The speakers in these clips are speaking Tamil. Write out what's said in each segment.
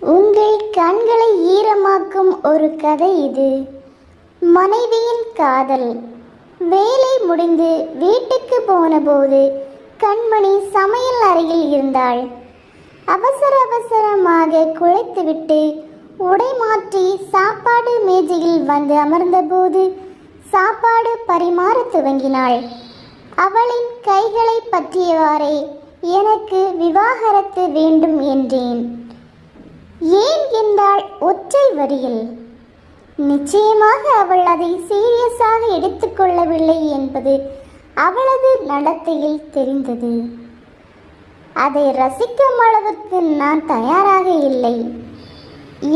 உங்கள் கண்களை ஈரமாக்கும் ஒரு கதை இது. மனைவியின் காதல். வேலை முடிந்து வீட்டுக்கு போனபோது கண்மணி சமையல் அறையில் இருந்தாள். அவசரமாக குளித்துவிட்டு உடை மாற்றி சாப்பாடு மேஜையில் வந்து அமர்ந்தபோது சாப்பாடு பரிமாற துவங்கினாள். அவளின் கைகளை பற்றியவாறே, எனக்கு விவாகரத்து வேண்டும் என்றேன். ஏன் என்றாள் ஒற்றை வரியில். நிச்சயமாக அவள் அதை சீரியஸாக எடுத்துக்கொள்ளவில்லை என்பது அவளது நடத்தையில் தெரிந்தது. அதை ரசிக்கும் அளவுக்கு நான் தயாராக இல்லை.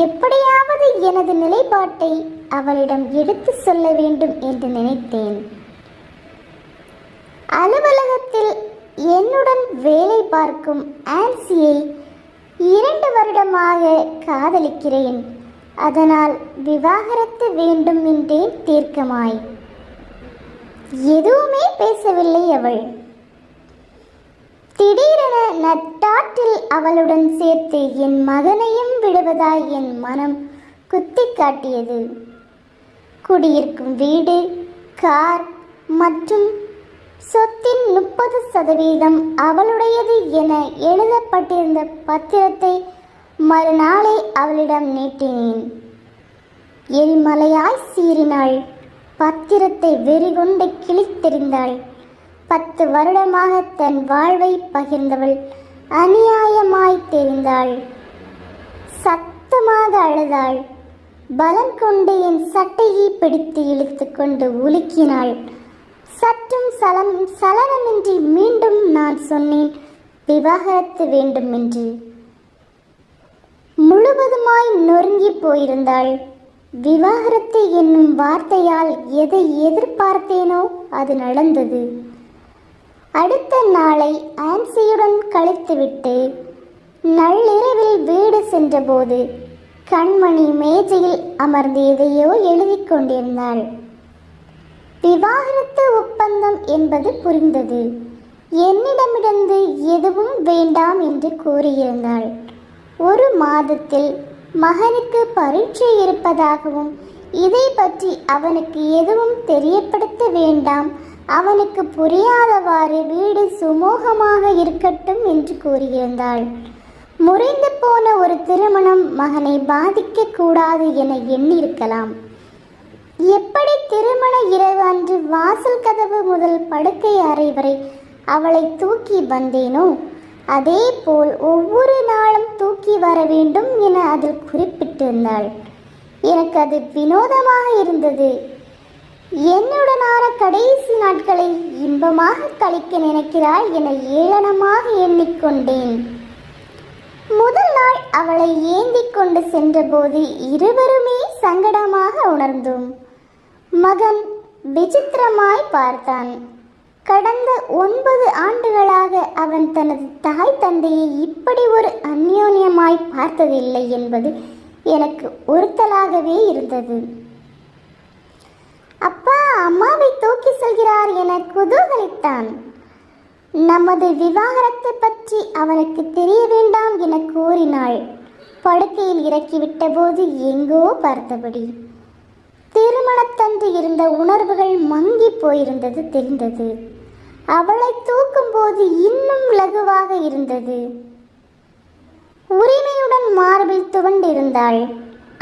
எப்படியாவது எனது நிலைப்பாட்டை அவளிடம் எடுத்து சொல்ல வேண்டும் என்று நினைத்தேன். அலுவலகத்தில் என்னுடன் வேலை பார்க்கும் ஆன்சியை 2 வருடமாக காதலிக்கிறேன். அதனால் விவாகரத்து வேண்டும் என்றேன் தீர்க்கமாய். எதுவுமே பேசவில்லை அவள். திடீரென நட்டாற்றில் அவளுடன் சேர்த்து என் மகனையும் விடுவதாய் என் மனம் குத்தி காட்டியது. குடியிருக்கும் வீடு, கார் மற்றும் சொத்தின் 30% அவளுடையது என எழுதப்பட்டிருந்த பத்திரத்தை மறுநாளே அவளிடம் நீட்டினேன். எரிமலையாய் சீறினாள். பத்திரத்தை வெறிகொண்டு கிழித்தெறிந்தாள். 10 வருடமாக தன் வாழ்வை பகிர்ந்தவள் அநியாயமாய் தெரிந்தாள். சத்தமாக அழுதாள். பலம் கொண்டு என் சட்டையை பிடித்து இழுத்து கொண்டு உலுக்கினாள். சற்றும் சலனமின்றி மீண்டும் நான் சொன்னேன் விவாகரத்து வேண்டும் என்று. முழுவதுமாய் நொறுங்கி போயிருந்தாள். விவாகரத்து என்னும் வார்த்தையால் எதை எதிர்பார்த்தேனோ அது நடந்தது. அடுத்த நாளை ஆன்சியுடன் கழித்துவிட்டு நள்ளிரவில் வீடு சென்றபோது கண்மணி மேஜையில் அமர்ந்து எதையோ எழுதி கொண்டிருந்தாள். விவாகரத்து ஒப்பந்தம் என்பது புரிந்தது. என்னிடமிருந்து எதுவும் வேண்டாம் என்று கூறியிருந்தாள். 1 மாதத்தில் மகனுக்கு பரீட்சை இருப்பதாகவும் இதை பற்றி அவனுக்கு எதுவும் தெரியப்படுத்த வேண்டாம், அவனுக்கு புரியாதவாறு வீடு சுமூகமாக இருக்கட்டும் என்று கூறியிருந்தாள். முறிந்து போன ஒரு திருமணம் மகனை பாதிக்க கூடாது என எண்ணியிருக்கலாம். எப்படி திருமண இரவு அன்று வாசல் கதவு முதல் படுக்கை அறை வரை அவளை தூக்கி வந்தேனோ அதே போல் ஒவ்வொரு நாளும் தூக்கி வர வேண்டும் என அதில் குறிப்பிட்டிருந்தாள். எனக்கு அது வினோதமாக இருந்தது. என்னுடனான கடைசி நாட்களை இன்பமாக கழிக்க நினைக்கிறாள் என ஏளனமாக எண்ணிக்கொண்டேன். முதல் நாள் அவளை ஏந்தி கொண்டு சென்றபோது இருவருமே சங்கடமாக உணர்ந்தோம். மகன் விசித்திரமாய் பார்த்தான். கடந்த 9 ஆண்டுகளாக அவன் தனது தாய் தந்தையை இப்படி ஒரு அந்யோன்யமாய் பார்த்ததில்லை என்பது எனக்கு உறுத்தலாகவே இருந்தது. அப்பா அம்மாவை தூக்கி செல்கிறார் என குதூகலித்தான். நமது விவாகரத்தை பற்றி அவனுக்கு தெரிய வேண்டாம் என கூறினாள். படுக்கையில் இறக்கிவிட்ட போது எங்கோ பார்த்தபடி திருமணத்தன்று இருந்த உணர்வுகள் மங்கி போயிருந்தது தெரிந்தது. அவளை தூக்கும் போது இன்னும் லகுவாக இருந்தது. உரிமையுடன் மார்பில் துவண்டிருந்தாள்.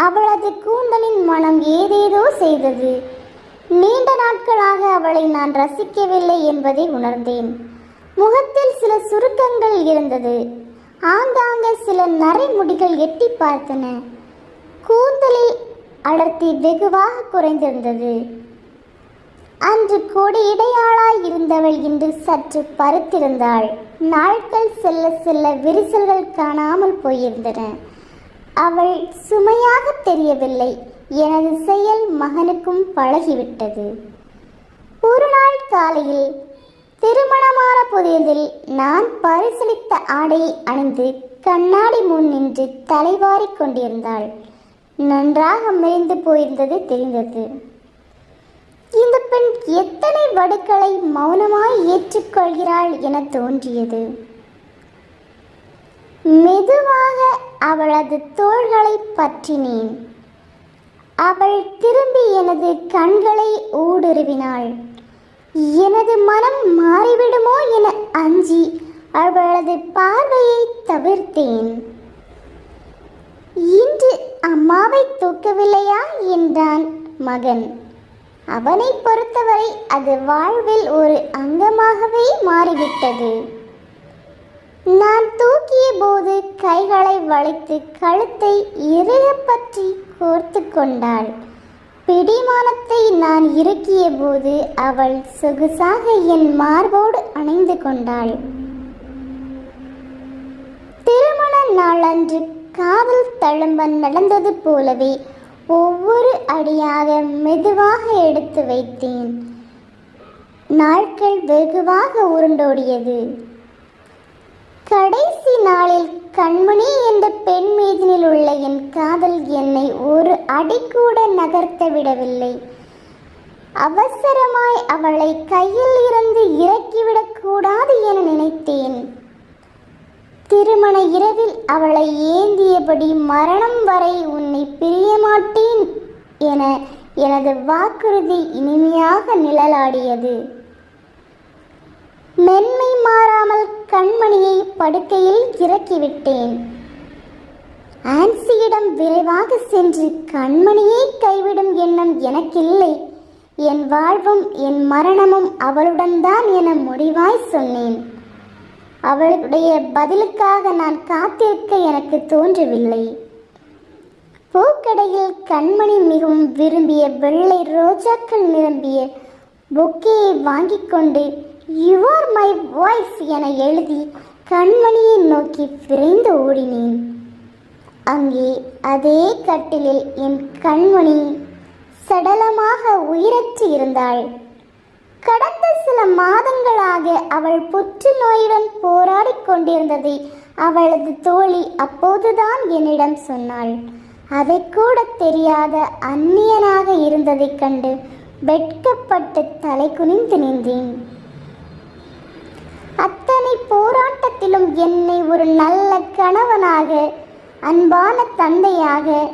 அவளது கூந்தலின் மனம் ஏதேதோ செய்தது. நீண்ட நாட்களாக அவளை நான் ரசிக்கவில்லை என்பதை உணர்ந்தேன். முகத்தில் சில சுருக்கங்கள் இருந்தது. ஆங்காங்கே சில நரைமுடிகள் எட்டி பார்த்தன. கூந்தலில் அடர்த்தி வெகுவாக குறைந்திருந்தது. அன்று கொடி இடையாளாய் இருந்தவள் இன்று சற்று பருத்திருந்தாள். நாட்கள் செல்ல செல்ல விரிசல்கள் காணாமல் போயிருந்தன. அவள் சுமையாக தெரியவில்லை. எனது செயல் மகனுக்கும் பழகிவிட்டது. ஒரு நாள் காலையில் திருமணமான புதியதில் நான் பரிசளித்த ஆடையை அணிந்து கண்ணாடி முன் நின்று தலைவாரிக் கொண்டிருந்தாள். நன்றாக மெலிந்து போயிருந்தது தெரிந்தது. இந்த பெண் எத்தனை வடுக்களை மௌனமாய் ஏற்றுக்கொள்கிறாள் என தோன்றியது. மெதுவாக அவளது தோள்களை பற்றினேன். அவள் திரும்பி எனது கண்களை ஊடுருவினாள். எனது மனம் மாறிவிடுமோ என அஞ்சி அவளது பார்வையை தவிர்த்தேன். இன்று அம்மாவை தூக்கவில்லையா என்றான் மகன். அவனை பொறுத்தவரை அது வாழ்வில் ஒரு அங்கமாகவே மாறிவிட்டது. நான் தூக்கிய போது கைகளை வளைத்து கழுத்தை இறுக பற்றி கோர்த்து கொண்டாள். பிடிமானத்தை நான் இறுக்கிய போது அவள் சொகுசாக என் மார்போடு அணைந்து கொண்டாள். திருமண நாளன்று காதல் தழும்ப நடந்தது போலவே ஒவ்வொரு அடியாக மெதுவாக எடுத்து வைத்தேன். நாட்கள் வெகுவாக உருண்டோடியது. கடைசி நாளில் கண்மணி என்ற பெண் மீதினில் உள்ள என் காதல் என்னை ஒரு அடி கூட நகர்த்த விடவில்லை. அவசரமாய் அவளை கையில் இருந்து இறக்கிவிடக் கூடாது என நினைத்தேன். திருமண இரவில் அவளை ஏந்தியபடி மரணம் வரை உன்னை பிரியமாட்டேன் என எனது வாக்குறுதி இனிமையாக நிழலாடியது. மென்மை மாறாமல் கண்மணியை படுக்கையில் இறக்கிவிட்டேன். ஆன்சியிடம் விரைவாக சென்று கண்மணியை கைவிடும் எண்ணம் எனக்கில்லை. என் வாழ்வும் என் மரணமும் அவளுடன் தான் என முடிவாய் சொன்னேன். அவளுடைய பதிலுக்காக நான் காத்திருக்க எனக்கு தோன்றவில்லை. பூக்கடையில் கண்மணி மிகவும் விரும்பிய வெள்ளை ரோஜாக்கள் நிரம்பிய பொக்கேயை வாங்கி கொண்டு "You are my wife" என எழுதி கண்மணியை நோக்கி விரைந்து ஓடினேன். அங்கே அதே கட்டிலில் என் கண்மணி சடலமாக உயிரற்று இருந்தாள். கடந்த சில மாதங்களாக அவள் புற்றுநோயுடன் போராடி கொண்டிருந்ததை அவளது தோழி அப்போதுதான் என்னிடம் சொன்னாள். அதை கூட தெரியாத அந்நியனாக இருந்ததைக் கண்டு வெட்கப்பட்டு தலை குனிந்து நின்றேன். அத்தனை போராட்டத்திலும் என்னை ஒரு நல்ல கணவனாக, அன்பான தந்தையாக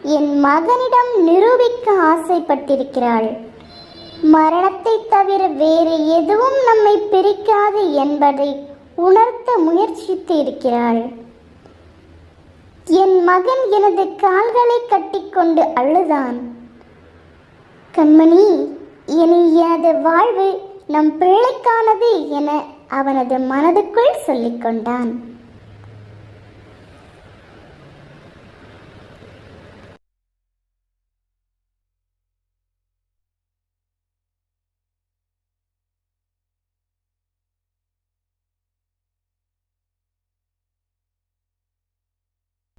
என் மகனிடம் நிரூபிக்க ஆசைப்பட்டிருக்கிறாள். மரணத்தை தவிர வேறு எதுவும் நம்மை பிரிக்காது என்பதை உணர்த்த முயற்சித்து இருக்கிறாள். என் மகன் எனது கால்களை கட்டிக்கொண்டு அழுதான். "கண்மணி, இனி எனது வாழ்வு நம் பிள்ளைக்கானது" என அவனது மனதுக்குள் சொல்லிக் கொண்டான்.